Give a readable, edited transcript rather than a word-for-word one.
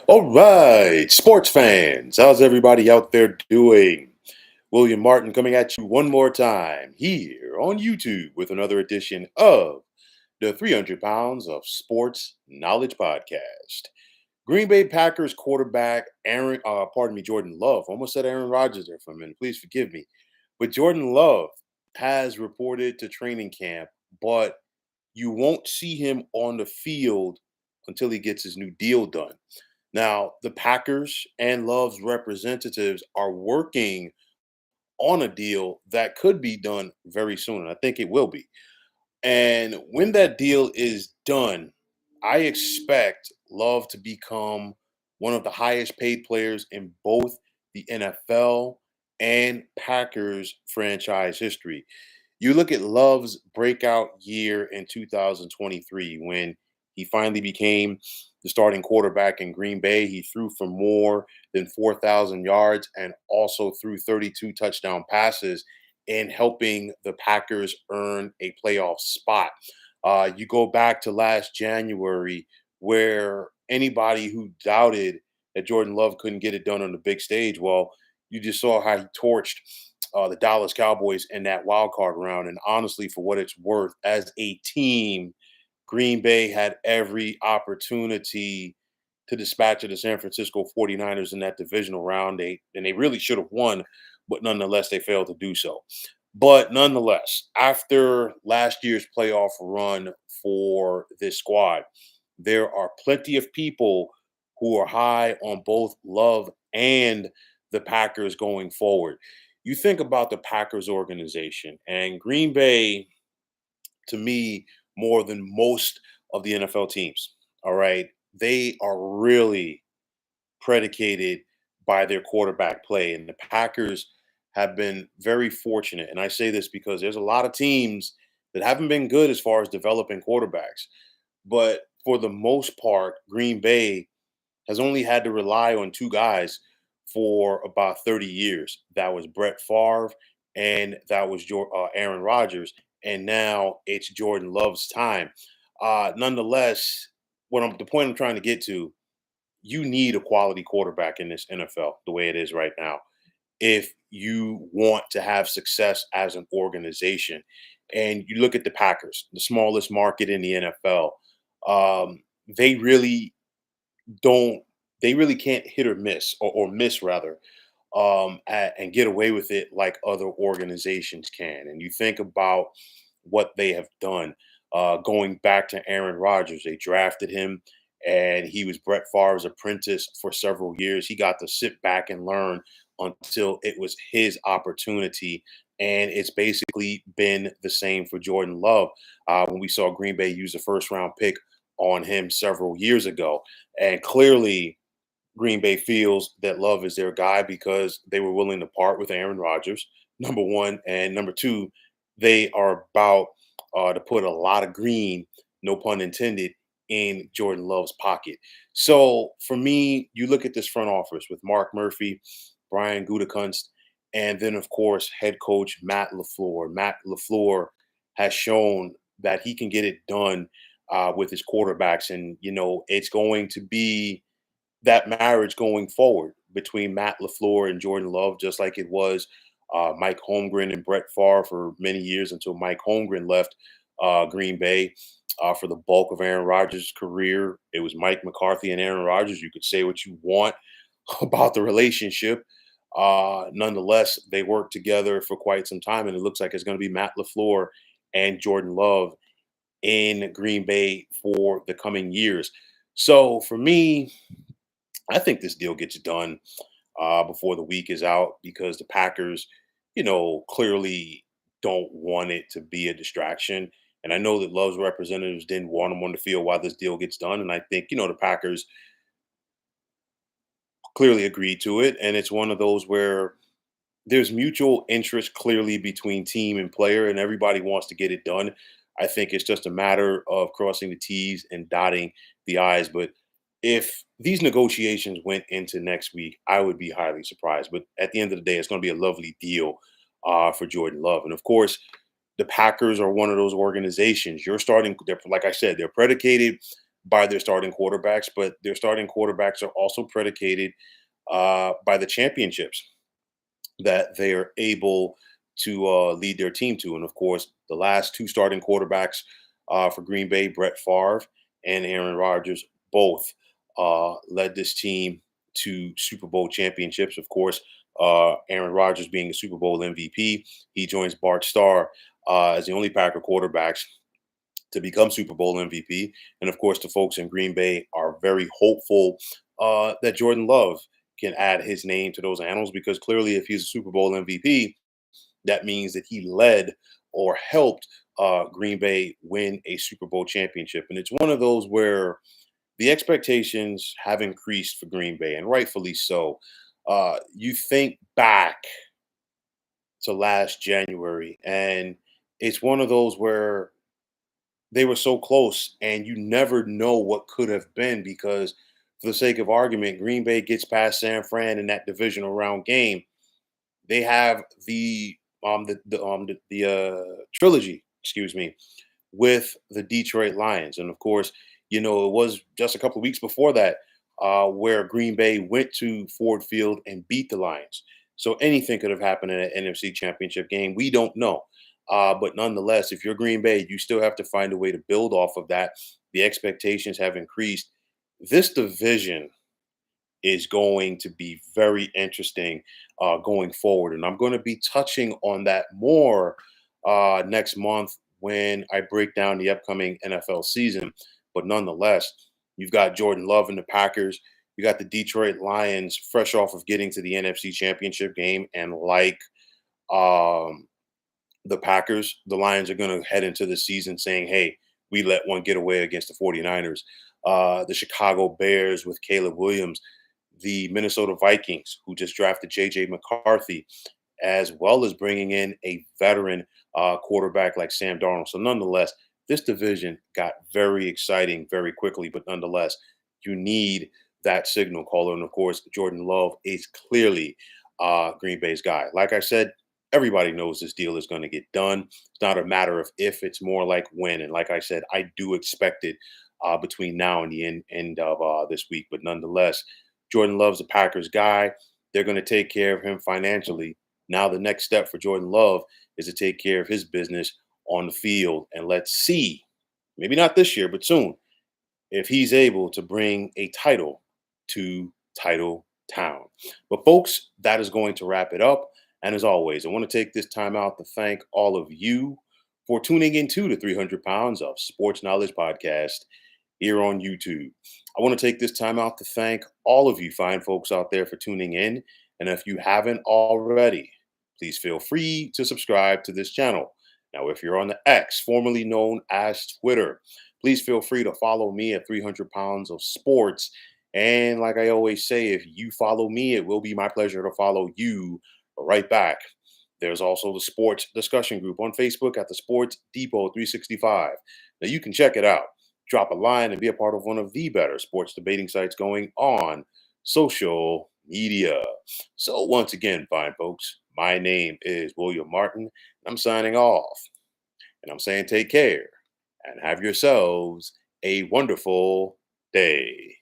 All right, sports fans, how's everybody out there doing? William Martin coming at you one more time here on YouTube with another edition of the 300 Pounds of Sports Knowledge Podcast. Green Bay Packers quarterback Jordan Love. Almost said Aaron Rodgers there for a minute. Please forgive me. But Jordan Love has reported to training camp, but you won't see him on the field until he gets his new deal done. Now, the Packers and Love's representatives are working on a deal that could be done very soon. And I think it will be. And when that deal is done, I expect Love to become one of the highest paid players in both the NFL and Packers franchise history. You look at Love's breakout year in 2023 when he finally became the starting quarterback in Green Bay. He threw for more than 4,000 yards and also threw 32 touchdown passes in helping the Packers earn a playoff spot. You go back to last January where anybody who doubted that Jordan Love couldn't get it done on the big stage, well, you just saw how he torched the Dallas Cowboys in that wild card round. And honestly, for what it's worth, as a team, Green Bay had every opportunity to dispatch of the San Francisco 49ers in that divisional round. They really should have won, but nonetheless, they failed to do so. But nonetheless, after last year's playoff run for this squad, there are plenty of people who are high on both Love and the Packers going forward. You think about the Packers organization and Green Bay, to me, more than most of the NFL teams. All right. They are really predicated by their quarterback play. And the Packers have been very fortunate. And I say this because there's a lot of teams that haven't been good as far as developing quarterbacks. But for the most part, Green Bay has only had to rely on two guys for about 30 years. That was Brett Favre and that was Aaron Rodgers. And now it's Jordan Love's time. Nonetheless, the point I'm trying to get to, you need a quality quarterback in this NFL the way it is right now if you want to have success as an organization. And you look at the Packers, the smallest market in the NFL. They really don't they really can't hit or miss or miss rather and get away with it like other organizations can. And you think about what they have done going back to Aaron Rodgers. They drafted him and he was Brett Favre's apprentice for several years. He got to sit back and learn until it was his opportunity. And it's basically been the same for Jordan Love when we saw Green Bay use a first round pick on him several years ago. And clearly, Green Bay feels that Love is their guy because they were willing to part with Aaron Rodgers, number one. And number two, they are about to put a lot of green, no pun intended, in Jordan Love's pocket. So for me, you look at this front office with Mark Murphy, Brian Gutekunst, and then, of course, head coach Matt LaFleur. Matt LaFleur has shown that he can get it done with his quarterbacks. And, it's going to be that marriage going forward between Matt LaFleur and Jordan Love, just like it was Mike Holmgren and Brett Favre for many years until Mike Holmgren left Green Bay for the bulk of Aaron Rodgers' career. It was Mike McCarthy and Aaron Rodgers. You could say what you want about the relationship. Nonetheless, they worked together for quite some time, and it looks like it's going to be Matt LaFleur and Jordan Love in Green Bay for the coming years. So for me, I think this deal gets done before the week is out because the Packers, clearly don't want it to be a distraction. And I know that Love's representatives didn't want him on the field while this deal gets done. And I think, the Packers clearly agreed to it. And it's one of those where there's mutual interest clearly between team and player, and everybody wants to get it done. I think it's just a matter of crossing the T's and dotting the I's. But if these negotiations went into next week, I would be highly surprised. But at the end of the day, it's going to be a lovely deal for Jordan Love. And of course, the Packers are one of those organizations. They're like I said, they're predicated by their starting quarterbacks, but their starting quarterbacks are also predicated by the championships that they are able to lead their team to. And of course, the last two starting quarterbacks for Green Bay, Brett Favre and Aaron Rodgers, both led this team to Super Bowl championships. Of course, Aaron Rodgers being a Super Bowl MVP, he joins Bart Starr as the only Packer quarterbacks to become Super Bowl MVP. And of course, the folks in Green Bay are very hopeful that Jordan Love can add his name to those annals because clearly, if he's a Super Bowl MVP, that means that he led or helped Green Bay win a Super Bowl championship. And it's one of those where the expectations have increased for Green Bay, and rightfully so. You think back to last January, and it's one of those where they were so close, and you never know what could have been because, for the sake of argument, Green Bay gets past San Fran in that divisional round game. They have the trilogy, excuse me, with the Detroit Lions, and of course, it was just a couple of weeks before that where Green Bay went to Ford Field and beat the Lions. So anything could have happened in an NFC Championship game. We don't know. But nonetheless, if you're Green Bay, you still have to find a way to build off of that. The expectations have increased. This division is going to be very interesting going forward. And I'm going to be touching on that more next month when I break down the upcoming NFL season. But nonetheless, you've got Jordan Love and the Packers. You got the Detroit Lions fresh off of getting to the NFC Championship game. And like um, the Packers, the Lions are going to head into the season saying, hey, we let one get away against the 49ers. The Chicago Bears with Caleb Williams, the Minnesota Vikings, who just drafted J.J. McCarthy, as well as bringing in a veteran quarterback like Sam Darnold. So, nonetheless, this division got very exciting very quickly. But nonetheless, you need that signal caller. And of course, Jordan Love is clearly Green Bay's guy. Like I said, everybody knows this deal is going to get done. It's not a matter of if, it's more like when. And like I said, I do expect it between now and the end of this week. But nonetheless, Jordan Love's a Packers guy. They're going to take care of him financially. Now, the next step for Jordan Love is to take care of his business on the field. And let's see, maybe not this year, but soon, if he's able to bring a title to Title Town. But, folks, that is going to wrap it up. And as always, I want to take this time out to thank all of you for tuning into the 300 Pounds of Sports Knowledge podcast here on YouTube. I want to take this time out to thank all of you fine folks out there for tuning in. And if you haven't already, please feel free to subscribe to this channel. Now, if you're on the X, formerly known as Twitter, please feel free to follow me at 300 Pounds of Sports. And like I always say, if you follow me, it will be my pleasure to follow you right back. There's also the sports discussion group on Facebook at the Sports Depot 365. Now, you can check it out. Drop a line and be a part of one of the better sports debating sites going on social media. So once again, fine folks, my name is William Martin. I'm signing off. And I'm saying take care and have yourselves a wonderful day.